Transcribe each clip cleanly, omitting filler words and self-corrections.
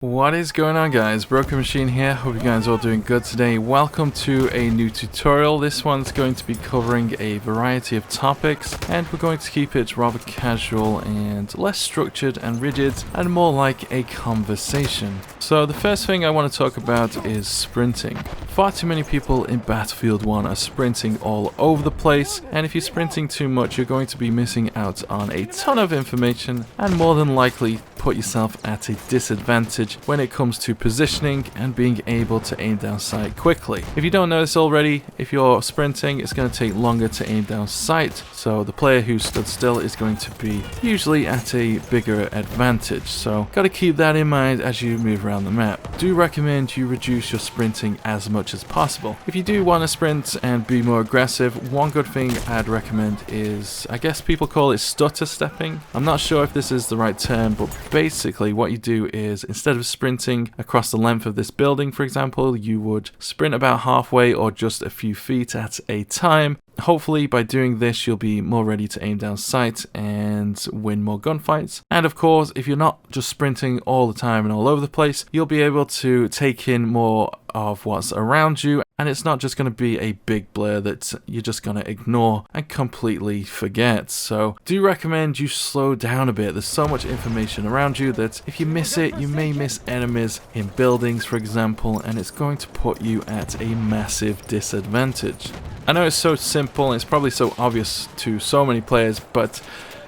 What is going on, guys? Broken Machine here. Hope you guys are all doing good today. Welcome to a new tutorial. This one's going to be covering a variety of topics, and we're going to keep it rather casual and less structured and rigid and more like a conversation. So the first thing I want to talk about is sprinting. Far too many people in Battlefield 1 are sprinting all over the place, and if you're sprinting too much, you're going to be missing out on a ton of information and more than likely put yourself at a disadvantage when it comes to positioning and being able to aim down sight quickly. If you don't know this already, if you're sprinting, it's going to take longer to aim down sight, so the player who stood still is going to be usually at a bigger advantage. So got to keep that in mind as you move around the map. Do recommend you reduce your sprinting as much as possible. If you do want to sprint and be more aggressive, one good thing I'd recommend is, I guess people call it stutter stepping. I'm not sure if this is the right term, but basically what you do is, instead of sprinting across the length of this building, for example, you would sprint about halfway or just a few feet at a time. Hopefully by doing this you'll be more ready to aim down sight and win more gunfights. And of course, if you're not just sprinting all the time and all over the place, you'll be able to take in more of what's around you, and it's not just going to be a big blur that you're just going to ignore and completely forget. So do recommend you slow down a bit. There's so much information around you that if you miss it, you may miss enemies in buildings, for example, and it's going to put you at a massive disadvantage. I know it's so simple and it's probably so obvious to so many players, but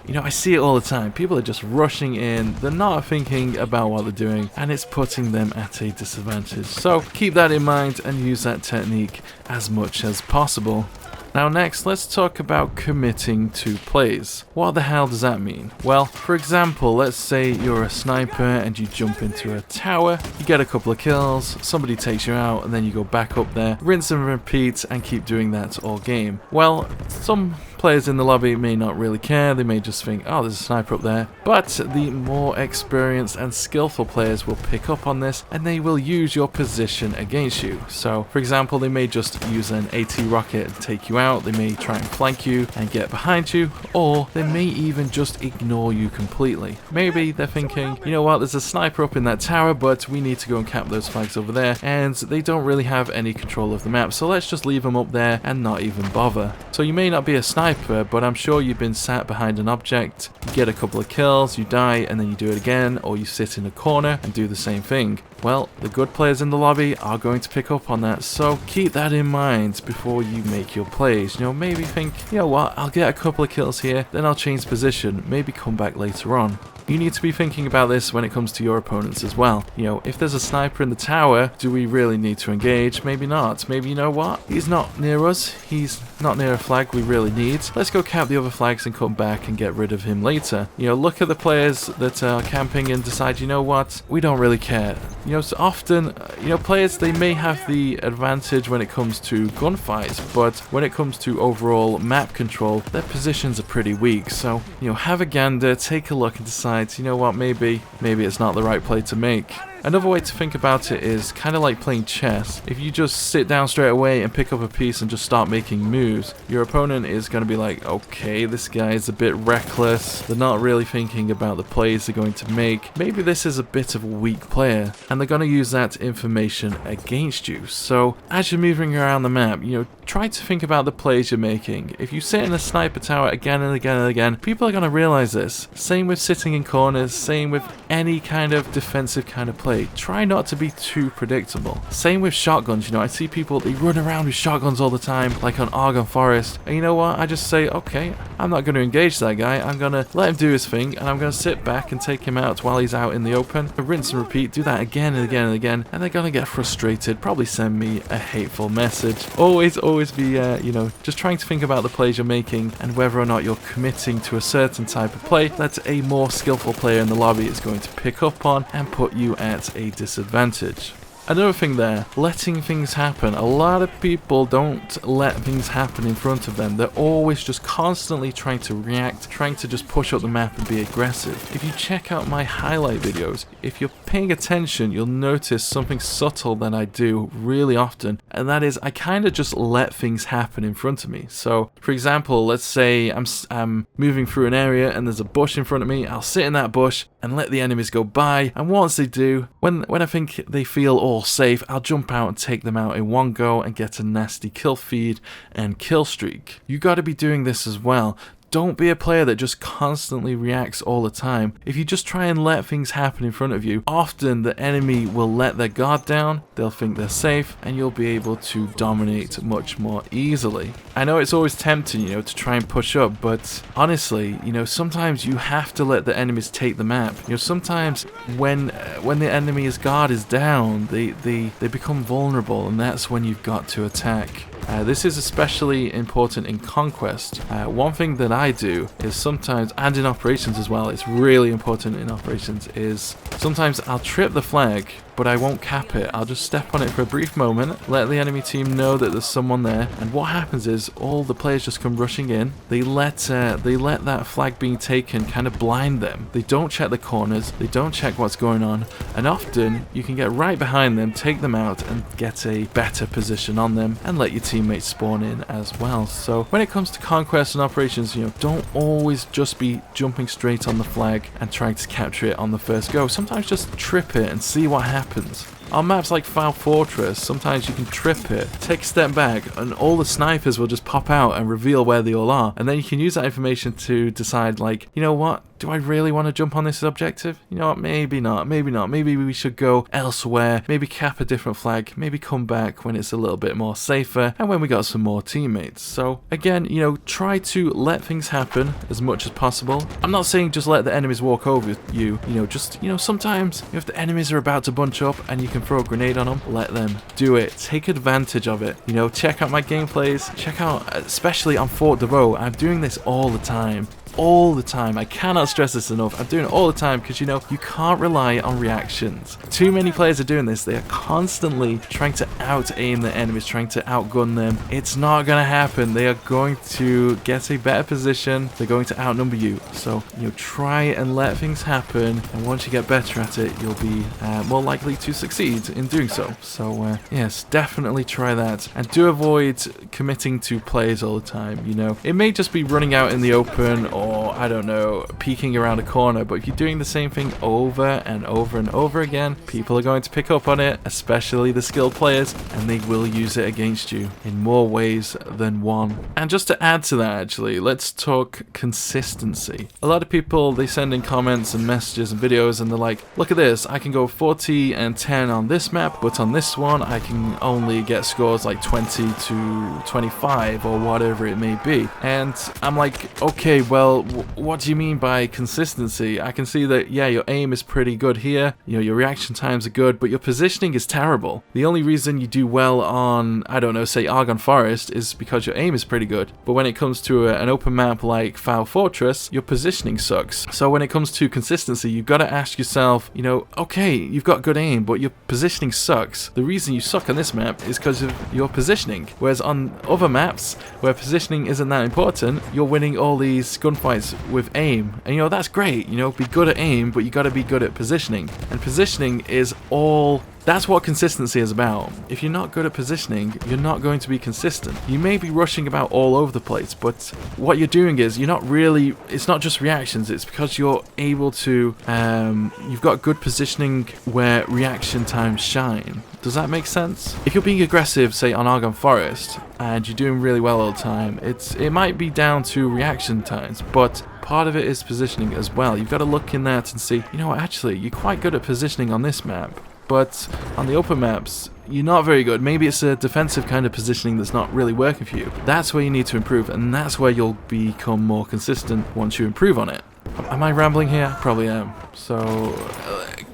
you know, I see it all the time. People are just rushing in, they're not thinking about what they're doing, and it's putting them at a disadvantage. So keep that in mind and use that technique as much as possible. Now next, let's talk about committing to plays. What the hell does that mean? Well, for example, let's say you're a sniper and you jump into a tower, you get a couple of kills, somebody takes you out, and then you go back up there, rinse and repeat, and keep doing that all game. Well, some players in the lobby may not really care, they may just think, oh, there's a sniper up there, but the more experienced and skillful players will pick up on this and they will use your position against you. So, for example, they may just use an AT rocket and take you out, they may try and flank you and get behind you, or they may even just ignore you completely. Maybe they're thinking, you know what, there's a sniper up in that tower, but we need to go and cap those flags over there, and they don't really have any control of the map, so let's just leave them up there and not even bother. So you may not be a sniper, but I'm sure you've been sat behind an object, you get a couple of kills, you die, and then you do it again, or you sit in a corner and do the same thing. Well, the good players in the lobby are going to pick up on that, so keep that in mind before you make your plays. You know, maybe think, you know what, I'll get a couple of kills here, then I'll change position, maybe come back later on. You need to be thinking about this when it comes to your opponents as well. You know, if there's a sniper in the tower, do we really need to engage? Maybe not. Maybe, you know what? He's not near us. He's not near a flag we really need. Let's go cap the other flags and come back and get rid of him later. You know, look at the players that are camping and decide, you know what? We don't really care. You know, so often, you know, players, they may have the advantage when it comes to gunfights, but when it comes to overall map control, their positions are pretty weak. So, you know, have a gander, take a look and decide, you know what, maybe it's not the right play to make. Another way to think about it is kind of like playing chess. If you just sit down straight away and pick up a piece and just start making moves, your opponent is going to be like, okay, this guy is a bit reckless, they're not really thinking about the plays they're going to make, maybe this is a bit of a weak player, and they're going to use that information against you. So as you're moving around the map, you know, try to think about the plays you're making. If you sit in a sniper tower again and again and again, people are going to realize this. Same with sitting in corners, same with any kind of defensive kind of play. Try not to be too predictable. Same with shotguns, you know, I see people, they run around with shotguns all the time, like on Argonne Forest, and you know what, I just say, okay, I'm not going to engage that guy, I'm going to let him do his thing, and I'm going to sit back and take him out while he's out in the open, rinse and repeat, do that again and again and again, and they're going to get frustrated, probably send me a hateful message. Always be, you know, just trying to think about the plays you're making and whether or not you're committing to a certain type of play that a more skillful player in the lobby is going to pick up on and put you at a disadvantage. Another thing there, letting things happen. A lot of people don't let things happen in front of them. They're always just constantly trying to react, trying to just push up the map and be aggressive. If you check out my highlight videos, if you're paying attention, you'll notice something subtle that I do really often, and that is I kind of just let things happen in front of me. So, for example, let's say I'm moving through an area and there's a bush in front of me. I'll sit in that bush and let the enemies go by, and once they do, when I think they feel all safe, I'll jump out and take them out in one go and get a nasty kill feed and kill streak. You got to be doing this as well. Don't be a player that just constantly reacts all the time. If you just try and let things happen in front of you, often the enemy will let their guard down, they'll think they're safe, and you'll be able to dominate much more easily. I know it's always tempting, to try and push up, but honestly, sometimes you have to let the enemies take the map. Sometimes when the enemy's guard is down, they become vulnerable, and that's when you've got to attack. This is especially important in Conquest. One thing that I do is sometimes, and in Operations as well, it's really important in Operations, is sometimes I'll trip the flag, but I won't cap it. I'll just step on it for a brief moment, let the enemy team know that there's someone there, and what happens is all the players just come rushing in. They let that flag being taken kind of blind them. They don't check the corners, they don't check what's going on, and often you can get right behind them, take them out, and get a better position on them, and let your teammates spawn in as well. So when it comes to Conquest and Operations, don't always just be jumping straight on the flag and trying to capture it on the first go. Sometimes just trip it and see what happens. On maps like Foul Fortress, sometimes you can trip it, take a step back, and all the snipers will just pop out and reveal where they all are. And then you can use that information to decide, like, you know what? Do I really want to jump on this objective? You know what? Maybe not. Maybe not. Maybe we should go elsewhere. Maybe cap a different flag. Maybe come back when it's a little bit more safer and when we got some more teammates. So again, try to let things happen as much as possible. I'm not saying just let the enemies walk over you. Sometimes if the enemies are about to bunch up and you can throw a grenade on them, let them do it. Take advantage of it. Check out my gameplays. Check out, especially on Fort Devoe. I'm doing this all the time. I cannot stress this enough. I'm doing it all the time because you can't rely on reactions. Too many players are doing this. They are constantly trying to out-aim the enemies, trying to outgun them. It's not going to happen. They are going to get a better position. They're going to outnumber you. So, try and let things happen, and once you get better at it, you'll be more likely to succeed in doing so. So, yes, definitely try that. And do avoid committing to plays all the time, It may just be running out in the open, or I don't know, peeking around a corner, but if you're doing the same thing over and over and over again, people are going to pick up on it, especially the skilled players, and they will use it against you in more ways than one. And just to add to that, actually, let's talk consistency. A lot of people, they send in comments and messages and videos, and they're like, look at this, I can go 40 and 10 on this map, but on this one I can only get scores like 20 to 25 or whatever it may be. And I'm like, okay, well, what do you mean by consistency? I can see that, yeah, your aim is pretty good here, your reaction times are good, but your positioning is terrible. The only reason you do well on, I don't know, say Argonne Forest is because your aim is pretty good, but when it comes to an open map like Foul Fortress, your positioning sucks. So when it comes to consistency, you've got to ask yourself, okay, you've got good aim, but your positioning sucks. The reason you suck on this map is because of your positioning, whereas on other maps where positioning isn't that important, you're winning all these gunfights with aim, and that's great, be good at aim, but you got to be good at positioning, and positioning is all. That's what consistency is about. If you're not good at positioning, you're not going to be consistent. You may be rushing about all over the place, but what you're doing is it's not just reactions, it's because you're able to, you've got good positioning where reaction times shine. Does that make sense? If you're being aggressive, say on Argonne Forest, and you're doing really well all the time, it might be down to reaction times, but part of it is positioning as well. You've got to look in that and see, actually, you're quite good at positioning on this map, but on the open maps, you're not very good. Maybe it's a defensive kind of positioning that's not really working for you. That's where you need to improve, and that's where you'll become more consistent once you improve on it. Am I rambling here? Probably am. So,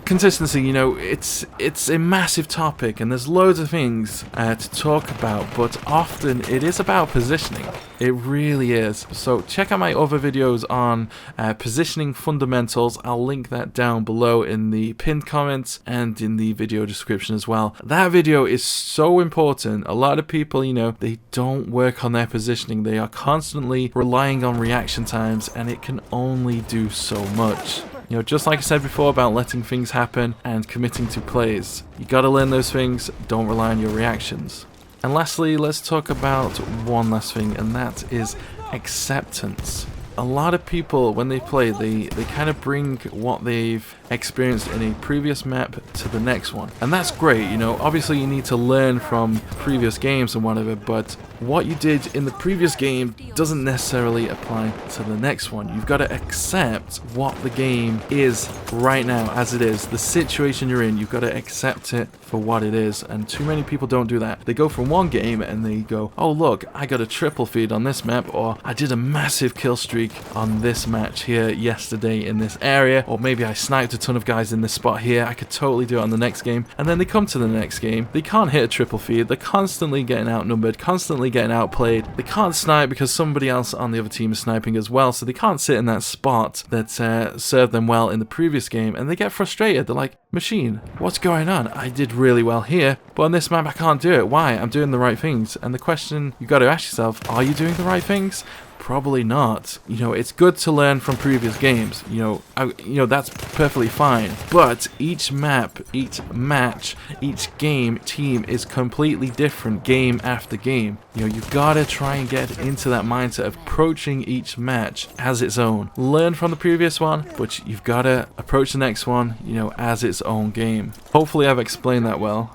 consistency, you know, it's a massive topic and there's loads of things to talk about, but often it is about positioning. It really is. So check out my other videos on positioning fundamentals. I'll link that down below in the pinned comments and in the video description as well. That video is so important. A lot of people, you know, they don't work on their positioning. They are constantly relying on reaction times, and it can only do so much. You know, just like I said before about letting things happen and committing to plays. You gotta learn those things, don't rely on your reactions. And lastly, let's talk about one last thing, and that is acceptance. A lot of people, when they play, they kind of bring what they've experienced in a previous map to the next one. And that's great, you know, obviously you need to learn from previous games and whatever, but what you did in the previous game doesn't necessarily apply to the next one. You've got to accept what the game is right now as it is. The situation you're in, you've got to accept it for what it is, and too many people don't do that. They go from one game and they go, oh look, I got a triple feed on this map, or I did a massive kill streak on this match here yesterday in this area, or maybe I sniped a ton of guys in this spot here, I could totally do it on the next game. And then they come to the next game, they can't hit a triple feed, they're constantly getting outnumbered, constantly getting outplayed, they can't snipe because somebody else on the other team is sniping as well, so they can't sit in that spot that served them well in the previous game, and they get frustrated. They're like, Machine, what's going on? I did really well here, but on this map I can't do it. Why? I'm doing the right things. And the question you got to ask yourself, are you doing the right things? Probably not. You know, it's good to learn from previous games. You know, that's perfectly fine. But each map, each match, each game, team is completely different game after game. You know, you've got to try and get into that mindset of approaching each match as its own. Learn from the previous one, but you've got to approach the next one, you know, as its own game. Hopefully I've explained that well.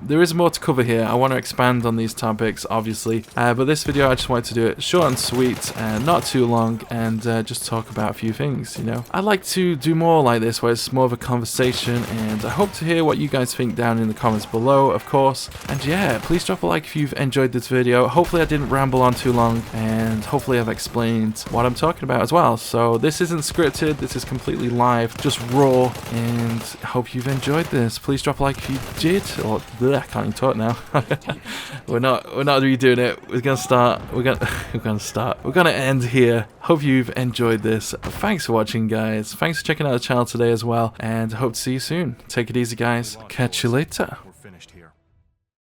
There is more to cover here. I want to expand on these topics, obviously, but this video I just wanted to do it short and sweet, not too long, and just talk about a few things, you know. I'd like to do more like this, where it's more of a conversation, and I hope to hear what you guys think down in the comments below, of course. And yeah, please drop a like if you've enjoyed this video. Hopefully I didn't ramble on too long, and hopefully I've explained what I'm talking about as well. So this isn't scripted, this is completely live, just raw, and I hope you've enjoyed this. Please drop a like if you did. Or I can't even talk now. we're not redoing it. We're gonna end here. Hope you've enjoyed this. Thanks for watching, guys. Thanks for checking out the channel today as well, and hope to see you soon. Take it easy, guys. Catch you later. We're finished here.